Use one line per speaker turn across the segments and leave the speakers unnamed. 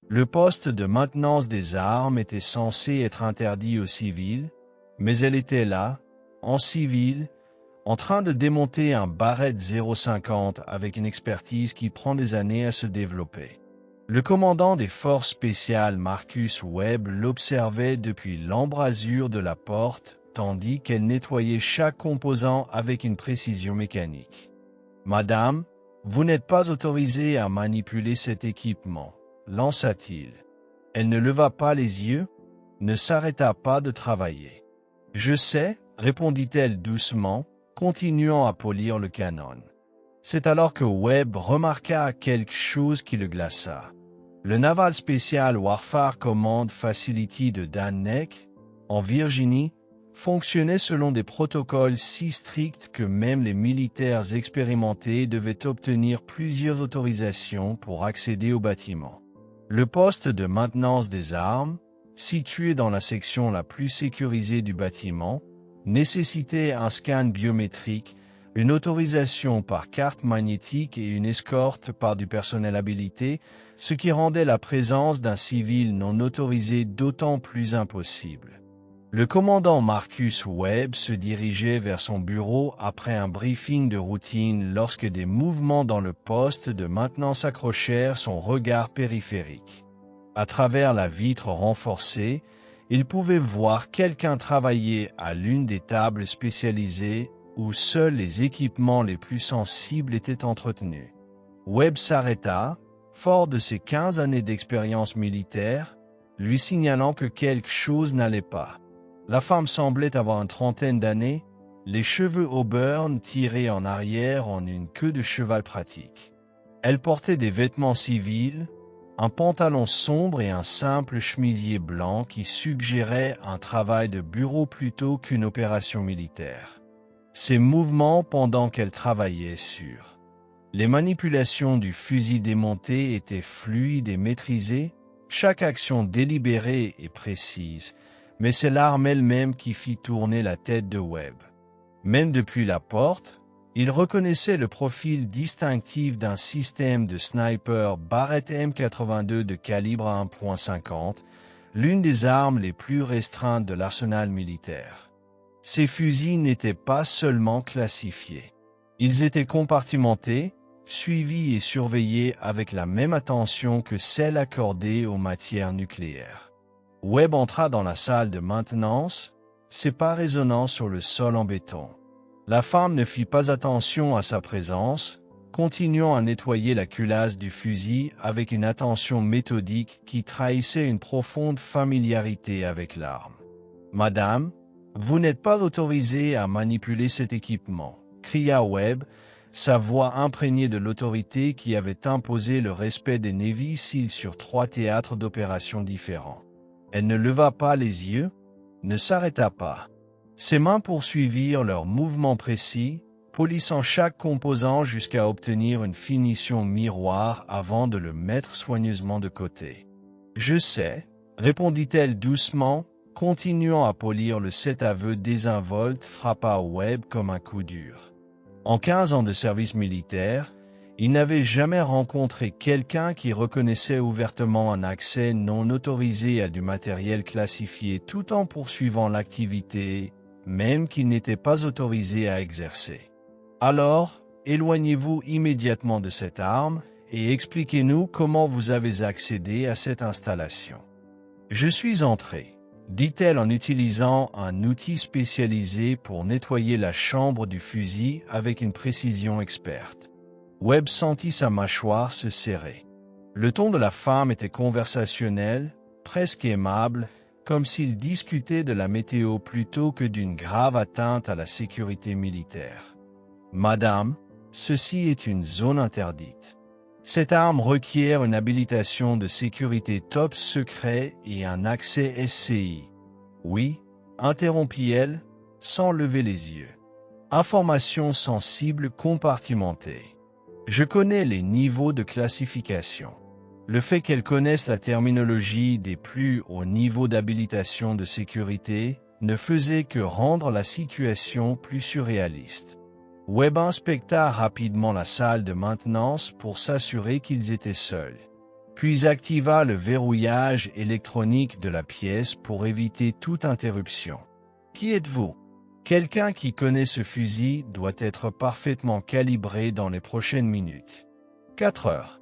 Le poste de maintenance des armes était censé être interdit aux civils, mais elle était là, en civil, en train de démonter un Barrett 050 avec une expertise qui prend des années à se développer. Le commandant des forces spéciales Marcus Webb l'observait depuis l'embrasure de la porte, tandis qu'elle nettoyait chaque composant avec une précision mécanique. « Madame, vous n'êtes pas autorisée à manipuler cet équipement, » lança-t-il. Elle ne leva pas les yeux, ne s'arrêta pas de travailler. « Je sais, » répondit-elle doucement, continuant à polir le canon. C'est alors que Webb remarqua quelque chose qui le glaça. Le Naval Special Warfare Command Facility de Dan Neck, en Virginie, fonctionnait selon des protocoles si stricts que même les militaires expérimentés devaient obtenir plusieurs autorisations pour accéder au bâtiment. Le poste de maintenance des armes, situé dans la section la plus sécurisée du bâtiment, nécessitait un scan biométrique, une autorisation par carte magnétique et une escorte par du personnel habilité, ce qui rendait la présence d'un civil non autorisé d'autant plus impossible. Le commandant Marcus Webb se dirigeait vers son bureau après un briefing de routine lorsque des mouvements dans le poste de maintenance accrochèrent son regard périphérique. À travers la vitre renforcée, il pouvait voir quelqu'un travailler à l'une des tables spécialisées où seuls les équipements les plus sensibles étaient entretenus. Webb s'arrêta, fort de ses 15 années d'expérience militaire, lui signalant que quelque chose n'allait pas. La femme semblait avoir une trentaine d'années, les cheveux auburn tirés en arrière en une queue de cheval pratique. Elle portait des vêtements civils, un pantalon sombre et un simple chemisier blanc qui suggérait un travail de bureau plutôt qu'une opération militaire. Ses mouvements pendant qu'elle travaillait sur les manipulations du fusil démonté étaient fluides et maîtrisées, chaque action délibérée et précise, mais c'est l'arme elle-même qui fit tourner la tête de Webb. Même depuis la porte, il reconnaissait le profil distinctif d'un système de sniper Barrett M82 de calibre 1.50, l'une des armes les plus restreintes de l'arsenal militaire. Ces fusils n'étaient pas seulement classifiés. Ils étaient compartimentés, suivis et surveillés avec la même attention que celle accordée aux matières nucléaires. Webb entra dans la salle de maintenance, ses pas résonnant sur le sol en béton. La femme ne fit pas attention à sa présence, continuant à nettoyer la culasse du fusil avec une attention méthodique qui trahissait une profonde familiarité avec l'arme. « Madame, vous n'êtes pas autorisée à manipuler cet équipement », cria Webb, sa voix imprégnée de l'autorité qui avait imposé le respect des Navy SEAL sur 3 théâtres d'opérations différents. Elle ne leva pas les yeux, ne s'arrêta pas. Ses mains poursuivirent leurs mouvements précis, polissant chaque composant jusqu'à obtenir une finition miroir avant de le mettre soigneusement de côté. « Je sais », répondit-elle doucement, continuant à polir le 7 aveux désinvolte frappa Webb comme un coup dur. En 15 ans de service militaire, il n'avait jamais rencontré quelqu'un qui reconnaissait ouvertement un accès non autorisé à du matériel classifié tout en poursuivant l'activité, même qu'il n'était pas autorisé à exercer. Alors, éloignez-vous immédiatement de cette arme et expliquez-nous comment vous avez accédé à cette installation. Je suis entré, dit-elle en utilisant un outil spécialisé pour nettoyer la chambre du fusil avec une précision experte. Webb sentit sa mâchoire se serrer. Le ton de la femme était conversationnel, presque aimable, comme s'il discutait de la météo plutôt que d'une grave atteinte à la sécurité militaire. « Madame, ceci est une zone interdite. Cette arme requiert une habilitation de sécurité top secret et un accès SCI. » « Oui, » interrompit-elle, sans lever les yeux. « Information sensible compartimentée. Je connais les niveaux de classification. » Le fait qu'elle connaisse la terminologie des plus hauts niveaux d'habilitation de sécurité ne faisait que rendre la situation plus surréaliste. Webb inspecta rapidement la salle de maintenance pour s'assurer qu'ils étaient seuls. puis activa le verrouillage électronique de la pièce pour éviter toute interruption. Qui êtes-vous? Quelqu'un qui connaît ce fusil doit être parfaitement calibré dans les prochaines minutes. 4 heures.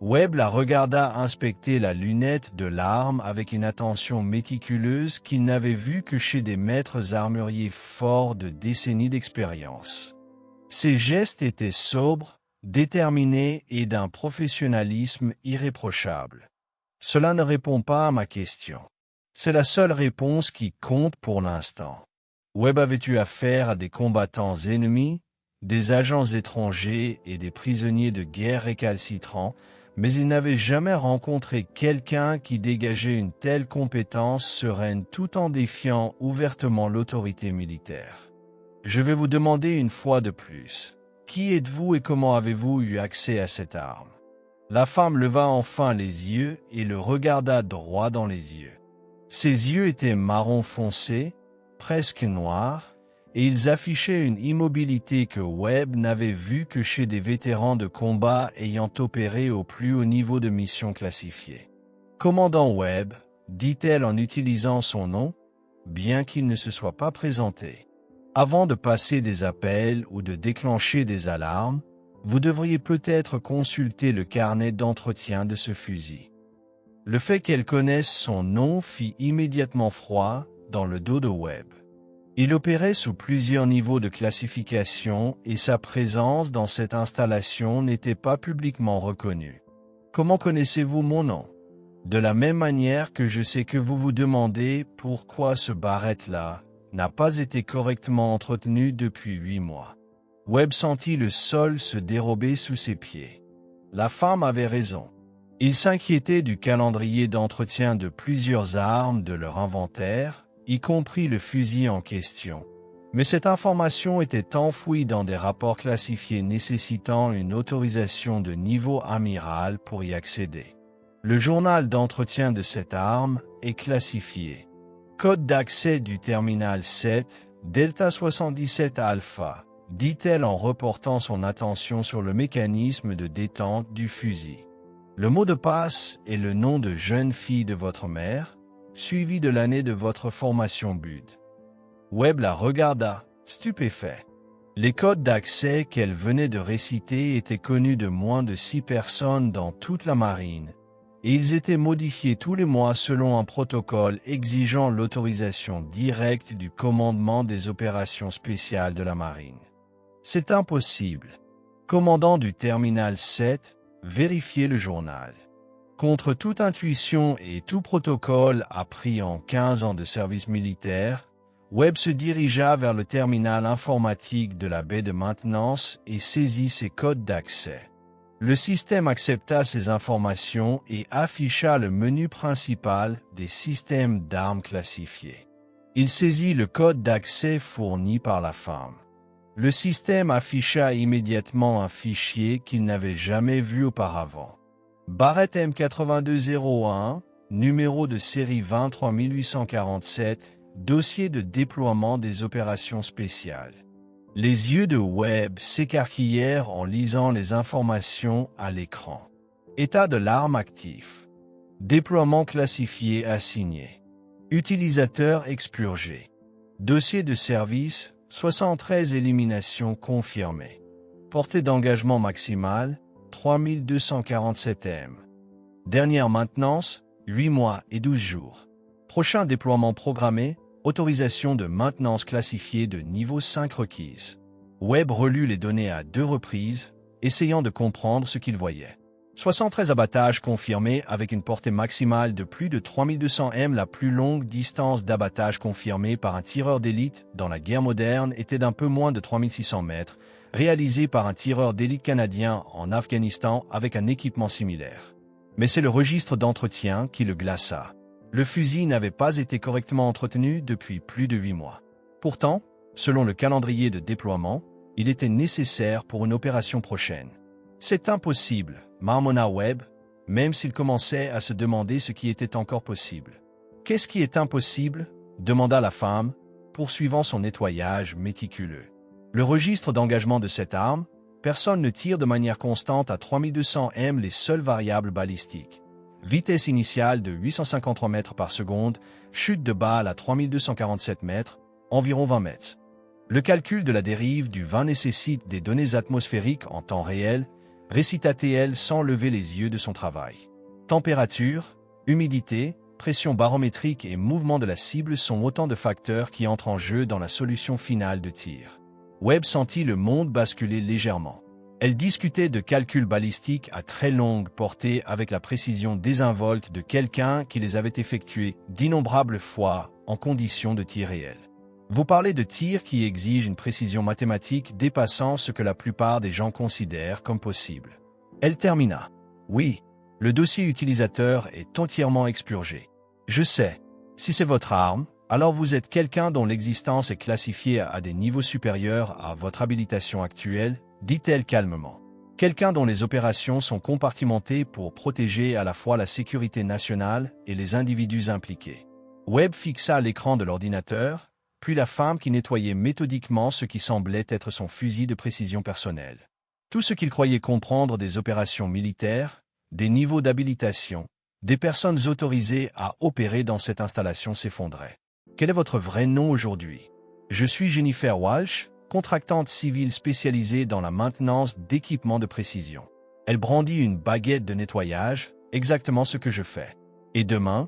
Webb la regarda inspecter la lunette de l'arme avec une attention méticuleuse qu'il n'avait vue que chez des maîtres armuriers forts de décennies d'expérience. Ses gestes étaient sobres, déterminés et d'un professionnalisme irréprochable. Cela ne répond pas à ma question. C'est la seule réponse qui compte pour l'instant. Webb avait eu affaire à des combattants ennemis, des agents étrangers et des prisonniers de guerre récalcitrants, mais il n'avait jamais rencontré quelqu'un qui dégageait une telle compétence sereine tout en défiant ouvertement l'autorité militaire. Je vais vous demander une fois de plus, qui êtes-vous et comment avez-vous eu accès à cette arme? La femme leva enfin les yeux et le regarda droit dans les yeux. Ses yeux étaient marron foncé, presque noirs, et ils affichaient une immobilité que Webb n'avait vue que chez des vétérans de combat ayant opéré au plus haut niveau de mission classifiée. « Commandant Webb », dit-elle en utilisant son nom, bien qu'il ne se soit pas présenté. « Avant de passer des appels ou de déclencher des alarmes, vous devriez peut-être consulter le carnet d'entretien de ce fusil. » Le fait qu'elle connaisse son nom fit immédiatement froid dans le dos de Webb. Il opérait sous plusieurs niveaux de classification et sa présence dans cette installation n'était pas publiquement reconnue. « Comment connaissez-vous mon nom? » De la même manière que je sais que vous vous demandez pourquoi ce barrette-là n'a pas été correctement entretenu depuis 8 mois. Webb sentit le sol se dérober sous ses pieds. La femme avait raison. Il s'inquiétait du calendrier d'entretien de plusieurs armes de leur inventaire, y compris le fusil en question. Mais cette information était enfouie dans des rapports classifiés nécessitant une autorisation de niveau amiral pour y accéder. Le journal d'entretien de cette arme est classifié. Code d'accès du terminal 7, Delta 77 Alpha, dit-elle en reportant son attention sur le mécanisme de détente du fusil. Le mot de passe est le nom de jeune fille de votre mère, suivi de l'année de votre formation BUD. Webb la regarda, stupéfait. Les codes d'accès qu'elle venait de réciter étaient connus de moins de 6 personnes dans toute la marine, et ils étaient modifiés tous les mois selon un protocole exigeant l'autorisation directe du commandement des opérations spéciales de la marine. C'est impossible. Commandant du terminal 7, vérifiez le journal. Contre toute intuition et tout protocole appris en 15 ans de service militaire, Webb se dirigea vers le terminal informatique de la baie de maintenance et saisit ses codes d'accès. Le système accepta ces informations et afficha le menu principal des systèmes d'armes classifiés. Il saisit le code d'accès fourni par la femme. Le système afficha immédiatement un fichier qu'il n'avait jamais vu auparavant. Barrett M8201, numéro de série 23847, dossier de déploiement des opérations spéciales. Les yeux de Webb s'écarquillèrent en lisant les informations à l'écran. État de l'arme actif. Déploiement classifié assigné. Utilisateur expurgé. Dossier de service, 73 éliminations confirmées. Portée d'engagement maximale, 3247 m. Dernière maintenance, 8 mois et 12 jours. Prochain déploiement programmé, autorisation de maintenance classifiée de niveau 5 requise. Webb relut les données à 2 reprises, essayant de comprendre ce qu'il voyait. 73 abattages confirmés avec une portée maximale de plus de 3200 m. La plus longue distance d'abattage confirmée par un tireur d'élite dans la guerre moderne était d'un peu moins de 3600 mètres, réalisé par un tireur d'élite canadien en Afghanistan avec un équipement similaire. Mais c'est le registre d'entretien qui le glaça. Le fusil n'avait pas été correctement entretenu depuis plus de 8 mois. Pourtant, selon le calendrier de déploiement, il était nécessaire pour une opération prochaine. C'est impossible, marmonna Webb, même s'il commençait à se demander ce qui était encore possible. Qu'est-ce qui est impossible? Demanda la femme, poursuivant son nettoyage méticuleux. Le registre d'engagement de cette arme, personne ne tire de manière constante à 3200 m les seules variables balistiques. vitesse initiale de 853 mètres par seconde, chute de balle à 3247 mètres, environ 20 mètres. Le calcul de la dérive du vent nécessite des données atmosphériques en temps réel, récite ATL sans lever les yeux de son travail. Température, humidité, pression barométrique et mouvement de la cible sont autant de facteurs qui entrent en jeu dans la solution finale de tir. Webb sentit le monde basculer légèrement. Elle discutait de calculs balistiques à très longue portée avec la précision désinvolte de quelqu'un qui les avait effectués d'innombrables fois en conditions de tir réel. Vous parlez de tirs qui exigent une précision mathématique dépassant ce que la plupart des gens considèrent comme possible. Elle termina. Oui, le dossier utilisateur est entièrement expurgé. Je sais. Si c'est votre arme, alors vous êtes quelqu'un dont l'existence est classifiée à des niveaux supérieurs à votre habilitation actuelle, dit-elle calmement. Quelqu'un dont les opérations sont compartimentées pour protéger à la fois la sécurité nationale et les individus impliqués. Webb fixa l'écran de l'ordinateur, puis la femme qui nettoyait méthodiquement ce qui semblait être son fusil de précision personnelle. Tout ce qu'il croyait comprendre des opérations militaires, des niveaux d'habilitation, des personnes autorisées à opérer dans cette installation s'effondrait. Quel est votre vrai nom aujourd'hui? Je suis Jennifer Walsh, contractante civile spécialisée dans la maintenance d'équipements de précision. Elle brandit une baguette de nettoyage, exactement ce que je fais. Et demain,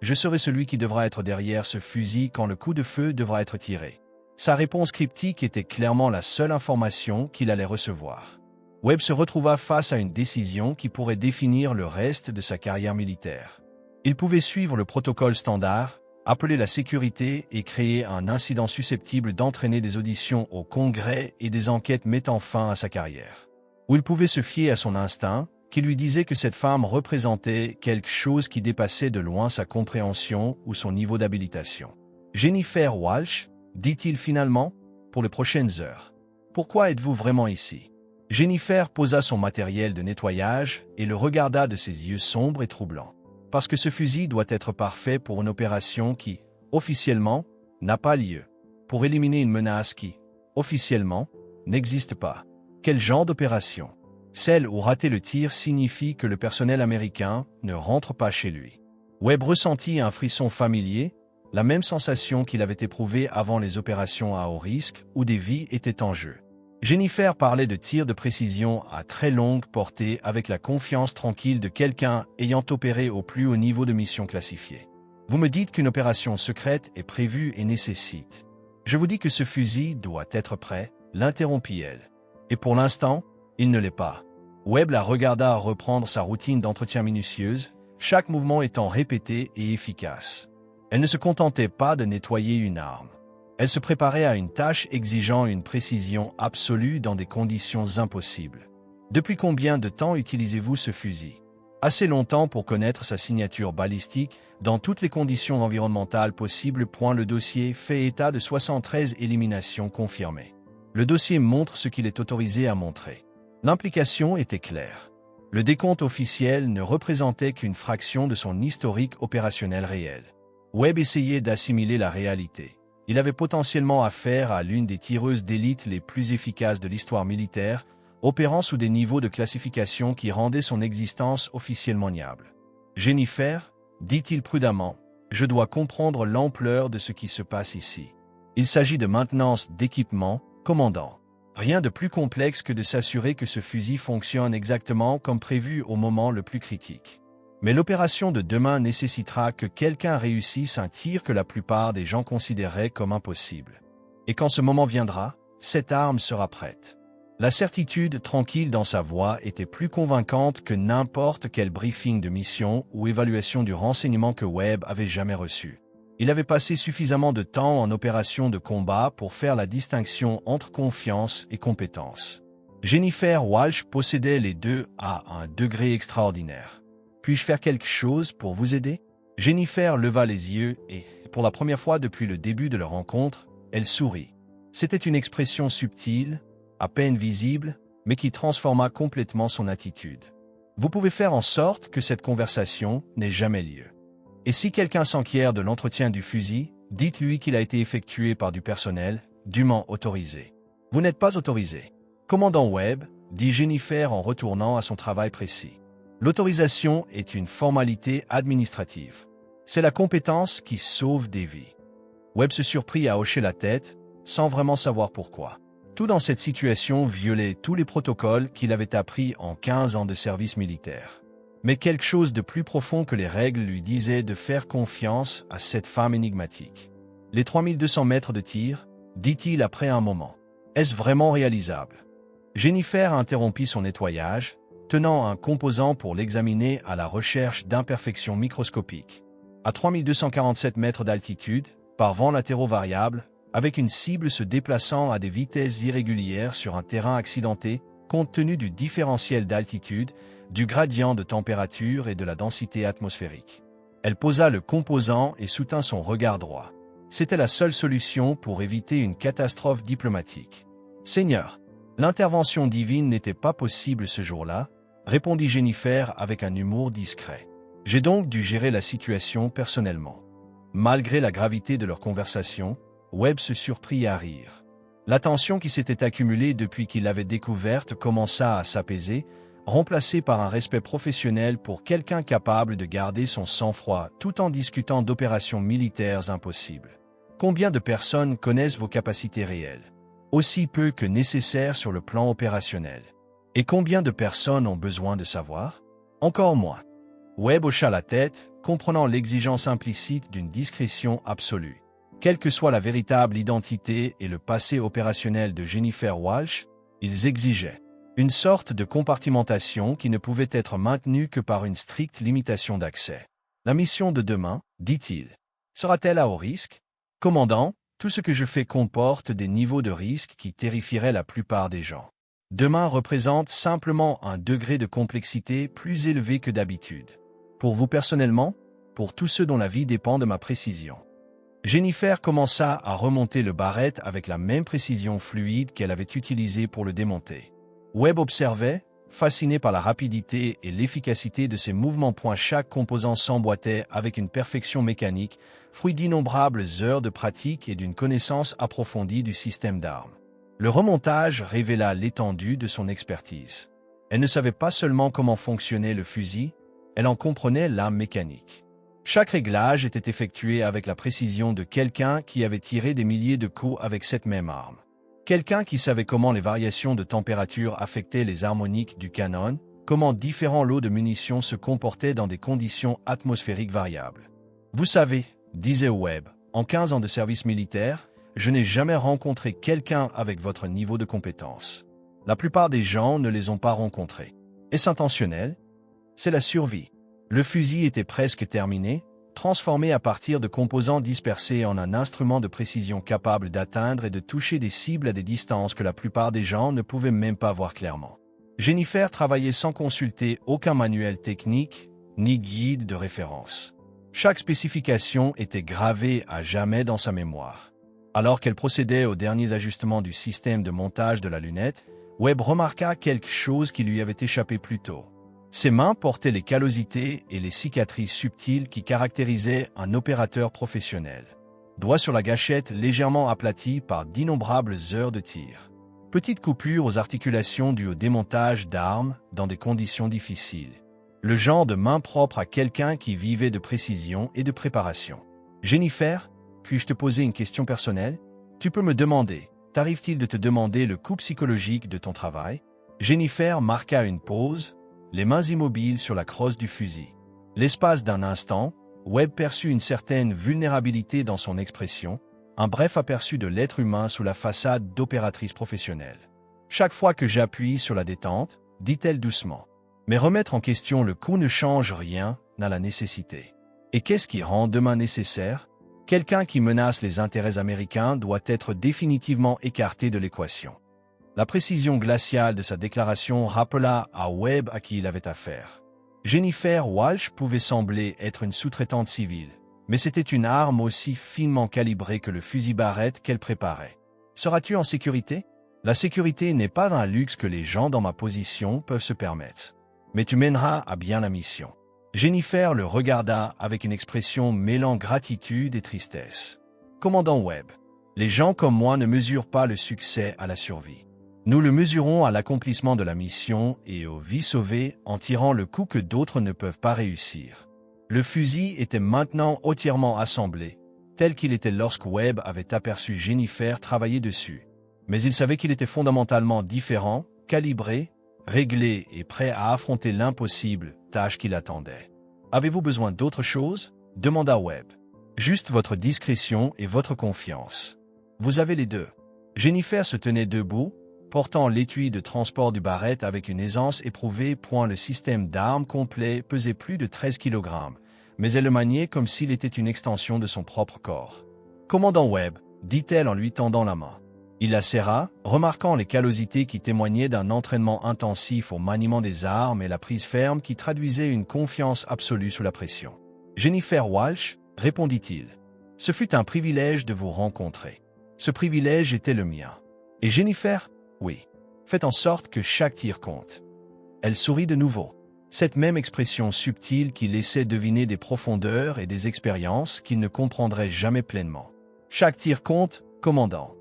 je serai celui qui devra être derrière ce fusil quand le coup de feu devra être tiré. Sa réponse cryptique était clairement la seule information qu'il allait recevoir. Webb se retrouva face à une décision qui pourrait définir le reste de sa carrière militaire. Il pouvait suivre le protocole standard, appeler la sécurité et créer un incident susceptible d'entraîner des auditions au Congrès et des enquêtes mettant fin à sa carrière. Ou il pouvait se fier à son instinct, qui lui disait que cette femme représentait quelque chose qui dépassait de loin sa compréhension ou son niveau d'habilitation. Jennifer Walsh, dit-il finalement, pour les prochaines heures. Pourquoi êtes-vous vraiment ici? Jennifer posa son matériel de nettoyage et le regarda de ses yeux sombres et troublants. Parce que ce fusil doit être parfait pour une opération qui, officiellement, n'a pas lieu. Pour éliminer une menace qui, officiellement, n'existe pas. Quel genre d'opération? Celle où rater le tir signifie que le personnel américain ne rentre pas chez lui. Webb ressentit un frisson familier, la même sensation qu'il avait éprouvée avant les opérations à haut risque où des vies étaient en jeu. Jennifer parlait de tirs de précision à très longue portée avec la confiance tranquille de quelqu'un ayant opéré au plus haut niveau de mission classifiée. Vous me dites qu'une opération secrète est prévue et nécessite. Je vous dis que ce fusil doit être prêt, l'interrompit-elle. Et pour l'instant, il ne l'est pas. Webb la regarda reprendre sa routine d'entretien minutieuse, chaque mouvement étant répété et efficace. Elle ne se contentait pas de nettoyer une arme. Elle se préparait à une tâche exigeant une précision absolue dans des conditions impossibles. Depuis combien de temps utilisez-vous ce fusil? Assez longtemps pour connaître sa signature balistique dans toutes les conditions environnementales possibles. Le dossier fait état de 73 éliminations confirmées. Le dossier montre ce qu'il est autorisé à montrer. L'implication était claire. Le décompte officiel ne représentait qu'une fraction de son historique opérationnel réel. Webb essayait d'assimiler la réalité. Il avait potentiellement affaire à l'une des tireuses d'élite les plus efficaces de l'histoire militaire, opérant sous des niveaux de classification qui rendaient son existence officiellement niable. « Jennifer, dit-il prudemment, je dois comprendre l'ampleur de ce qui se passe ici. Il s'agit de maintenance d'équipement, commandant. Rien de plus complexe que de s'assurer que ce fusil fonctionne exactement comme prévu au moment le plus critique. Mais l'opération de demain nécessitera que quelqu'un réussisse un tir que la plupart des gens considéraient comme impossible. Et quand ce moment viendra, cette arme sera prête. » La certitude tranquille dans sa voix était plus convaincante que n'importe quel briefing de mission ou évaluation du renseignement que Webb avait jamais reçu. Il avait passé suffisamment de temps en opération de combat pour faire la distinction entre confiance et compétence. Jennifer Walsh possédait les deux à un degré extraordinaire. « Puis-je faire quelque chose pour vous aider ?» Jennifer leva les yeux et, pour la première fois depuis le début de leur rencontre, elle sourit. C'était une expression subtile, à peine visible, mais qui transforma complètement son attitude. « Vous pouvez faire en sorte que cette conversation n'ait jamais lieu. Et si quelqu'un s'enquiert de l'entretien du fusil, dites-lui qu'il a été effectué par du personnel dûment autorisé. « Vous n'êtes pas autorisé. »« Commandant Webb, dit Jennifer en retournant à son travail précis. L'autorisation est une formalité administrative. C'est la compétence qui sauve des vies. Webb se surprit à hocher la tête, sans vraiment savoir pourquoi. Tout dans cette situation violait tous les protocoles qu'il avait appris en 15 ans de service militaire. Mais quelque chose de plus profond que les règles lui disait de faire confiance à cette femme énigmatique. Les 3200 mètres de tir, dit-il après un moment. Est-ce vraiment réalisable? Jennifer interrompit son nettoyage, tenant un composant pour l'examiner à la recherche d'imperfections microscopiques. À 3247 mètres d'altitude, par vent latéraux variables, avec une cible se déplaçant à des vitesses irrégulières sur un terrain accidenté, compte tenu du différentiel d'altitude, du gradient de température et de la densité atmosphérique. Elle posa le composant et soutint son regard droit. C'était la seule solution pour éviter une catastrophe diplomatique. « Seigneur, l'intervention divine n'était pas possible ce jour-là, » répondit Jennifer avec un humour discret. « J'ai donc dû gérer la situation personnellement. » Malgré la gravité de leur conversation, Webb se surprit à rire. La tension qui s'était accumulée depuis qu'il l'avait découverte commença à s'apaiser, remplacée par un respect professionnel pour quelqu'un capable de garder son sang-froid tout en discutant d'opérations militaires impossibles. Combien de personnes connaissent vos capacités réelles? Aussi peu que nécessaire sur le plan opérationnel. Et combien de personnes ont besoin de savoir? Encore moins. Webb hocha la tête, comprenant l'exigence implicite d'une discrétion absolue. Quelle que soit la véritable identité et le passé opérationnel de Jennifer Walsh, ils exigeaient une sorte de compartimentation qui ne pouvait être maintenue que par une stricte limitation d'accès. La mission de demain, dit-il, sera-t-elle à haut risque? Commandant, tout ce que je fais comporte des niveaux de risque qui terrifieraient la plupart des gens. Demain représente simplement un degré de complexité plus élevé que d'habitude. Pour vous personnellement, pour tous ceux dont la vie dépend de ma précision. Jennifer commença à remonter le barrette avec la même précision fluide qu'elle avait utilisée pour le démonter. Webb observait, fasciné par la rapidité et l'efficacité de ses mouvements. Chaque composant s'emboîtait avec une perfection mécanique, fruit d'innombrables heures de pratique et d'une connaissance approfondie du système d'armes. Le remontage révéla l'étendue de son expertise. Elle ne savait pas seulement comment fonctionnait le fusil, elle en comprenait la mécanique. Chaque réglage était effectué avec la précision de quelqu'un qui avait tiré des milliers de coups avec cette même arme. Quelqu'un qui savait comment les variations de température affectaient les harmoniques du canon, comment différents lots de munitions se comportaient dans des conditions atmosphériques variables. Vous savez, disait Webb, en 15 ans de service militaire, je n'ai jamais rencontré quelqu'un avec votre niveau de compétence. La plupart des gens ne les ont pas rencontrés. Est-ce intentionnel? C'est la survie. Le fusil était presque terminé, transformé à partir de composants dispersés en un instrument de précision capable d'atteindre et de toucher des cibles à des distances que la plupart des gens ne pouvaient même pas voir clairement. Jennifer travaillait sans consulter aucun manuel technique, ni guide de référence. Chaque spécification était gravée à jamais dans sa mémoire. Alors qu'elle procédait aux derniers ajustements du système de montage de la lunette, Webb remarqua quelque chose qui lui avait échappé plus tôt. Ses mains portaient les callosités et les cicatrices subtiles qui caractérisaient un opérateur professionnel. Doigts sur la gâchette légèrement aplatis par d'innombrables heures de tir. Petites coupures aux articulations dues au démontage d'armes dans des conditions difficiles. Le genre de main propre à quelqu'un qui vivait de précision et de préparation. Jennifer, puis-je te poser une question personnelle? Tu peux me demander, t'arrive-t-il de te demander le coût psychologique de ton travail? Jennifer marqua une pause, les mains immobiles sur la crosse du fusil. L'espace d'un instant, Webb perçut une certaine vulnérabilité dans son expression, un bref aperçu de l'être humain sous la façade d'opératrice professionnelle. Chaque fois que j'appuie sur la détente, dit-elle doucement. Mais remettre en question le coup ne change rien, n'a la nécessité. Et qu'est-ce qui rend demain nécessaire? Quelqu'un qui menace les intérêts américains doit être définitivement écarté de l'équation. La précision glaciale de sa déclaration rappela à Webb à qui il avait affaire. Jennifer Walsh pouvait sembler être une sous-traitante civile, mais c'était une arme aussi finement calibrée que le fusil Barrett qu'elle préparait. Seras-tu en sécurité? La sécurité n'est pas un luxe que les gens dans ma position peuvent se permettre. Mais tu mèneras à bien la mission. Jennifer le regarda avec une expression mêlant gratitude et tristesse. Commandant Webb, les gens comme moi ne mesurent pas le succès à la survie. Nous le mesurons à l'accomplissement de la mission et aux vies sauvées en tirant le coup que d'autres ne peuvent pas réussir. Le fusil était maintenant entièrement assemblé, tel qu'il était lorsque Webb avait aperçu Jennifer travailler dessus. Mais il savait qu'il était fondamentalement différent, calibré, réglé et prêt à affronter l'impossible, tâche qui l'attendait. « Avez-vous besoin d'autre chose ?» demanda Webb. « Juste votre discrétion et votre confiance. Vous avez les deux. » Jennifer se tenait debout, portant l'étui de transport du Barrett avec une aisance éprouvée. Le système d'armes complet pesait plus de 13 kg, mais elle le maniait comme s'il était une extension de son propre corps. « Commandant Webb, » dit-elle en lui tendant la main. Il la serra, remarquant les callosités qui témoignaient d'un entraînement intensif au maniement des armes et la prise ferme qui traduisait une confiance absolue sous la pression. « Jennifer Walsh, » répondit-il. « Ce fut un privilège de vous rencontrer. Ce privilège était le mien. Et Jennifer, oui. Faites en sorte que chaque tir compte. » Elle sourit de nouveau. Cette même expression subtile qui laissait deviner des profondeurs et des expériences qu'il ne comprendrait jamais pleinement. « Chaque tir compte, commandant.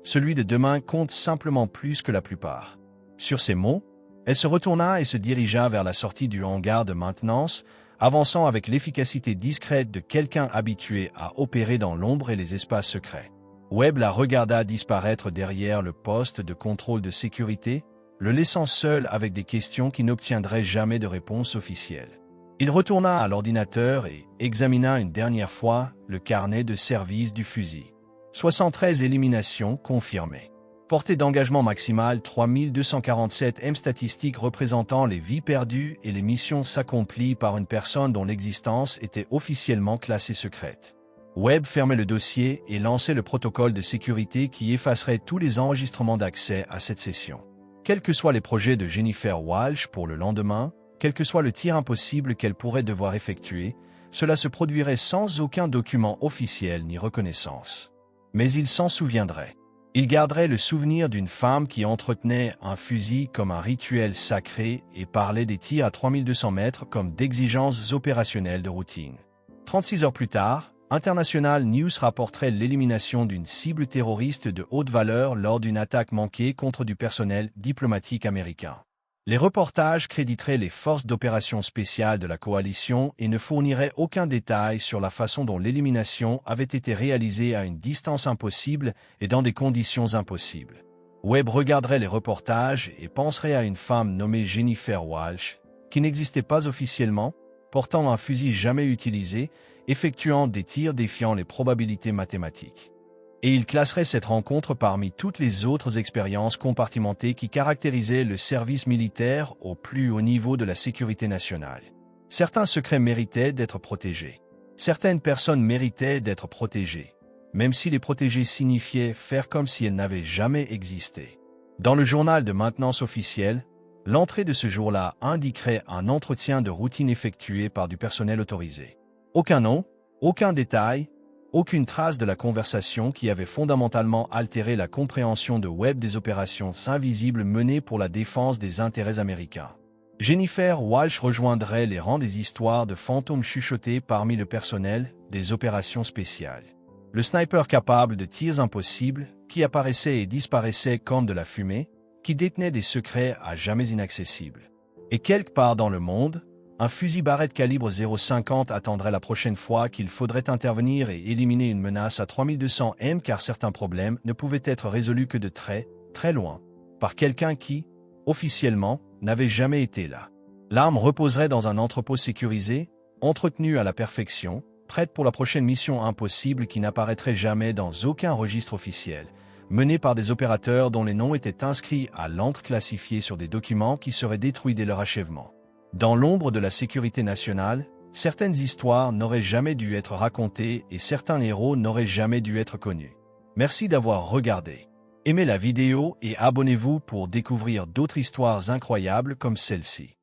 Celui de demain compte simplement plus que la plupart. » Sur ces mots, elle se retourna et se dirigea vers la sortie du hangar de maintenance, avançant avec l'efficacité discrète de quelqu'un habitué à opérer dans l'ombre et les espaces secrets. Webb la regarda disparaître derrière le poste de contrôle de sécurité, le laissant seul avec des questions qui n'obtiendraient jamais de réponse officielle. Il retourna à l'ordinateur et examina une dernière fois le carnet de service du fusil. 73 éliminations confirmées. Portée d'engagement maximale 3247 M statistiques représentant les vies perdues et les missions accomplies par une personne dont l'existence était officiellement classée secrète. Webb fermait le dossier et lançait le protocole de sécurité qui effacerait tous les enregistrements d'accès à cette session. Quels que soient les projets de Jennifer Walsh pour le lendemain, quel que soit le tir impossible qu'elle pourrait devoir effectuer, cela se produirait sans aucun document officiel ni reconnaissance. Mais il s'en souviendrait. Il garderait le souvenir d'une femme qui entretenait un fusil comme un rituel sacré et parlait des tirs à 3200 mètres comme d'exigences opérationnelles de routine. 36 heures plus tard, International News rapporterait l'élimination d'une cible terroriste de haute valeur lors d'une attaque manquée contre du personnel diplomatique américain. Les reportages créditeraient les forces d'opération spéciales de la coalition et ne fourniraient aucun détail sur la façon dont l'élimination avait été réalisée à une distance impossible et dans des conditions impossibles. Webb regarderait les reportages et penserait à une femme nommée Jennifer Walsh, qui n'existait pas officiellement, portant un fusil jamais utilisé, effectuant des tirs défiant les probabilités mathématiques. Et il classerait cette rencontre parmi toutes les autres expériences compartimentées qui caractérisaient le service militaire au plus haut niveau de la sécurité nationale. Certains secrets méritaient d'être protégés. Certaines personnes méritaient d'être protégées, même si les protéger signifiait faire comme si elles n'avaient jamais existé. Dans le journal de maintenance officiel, l'entrée de ce jour-là indiquerait un entretien de routine effectué par du personnel autorisé. Aucun nom, aucun détail, aucune trace de la conversation qui avait fondamentalement altéré la compréhension de Webb des opérations invisibles menées pour la défense des intérêts américains. Jennifer Walsh rejoindrait les rangs des histoires de fantômes chuchotés parmi le personnel des opérations spéciales. Le sniper capable de tirs impossibles, qui apparaissait et disparaissait comme de la fumée, qui détenait des secrets à jamais inaccessibles. Et quelque part dans le monde, un fusil Barrett calibre 0,50 attendrait la prochaine fois qu'il faudrait intervenir et éliminer une menace à 3200 M car certains problèmes ne pouvaient être résolus que de très, très loin, par quelqu'un qui, officiellement, n'avait jamais été là. L'arme reposerait dans un entrepôt sécurisé, entretenu à la perfection, prête pour la prochaine mission impossible qui n'apparaîtrait jamais dans aucun registre officiel, menée par des opérateurs dont les noms étaient inscrits à l'encre classifiée sur des documents qui seraient détruits dès leur achèvement. Dans l'ombre de la sécurité nationale, certaines histoires n'auraient jamais dû être racontées et certains héros n'auraient jamais dû être connus. Merci d'avoir regardé. Aimez la vidéo et abonnez-vous pour découvrir d'autres histoires incroyables comme celle-ci.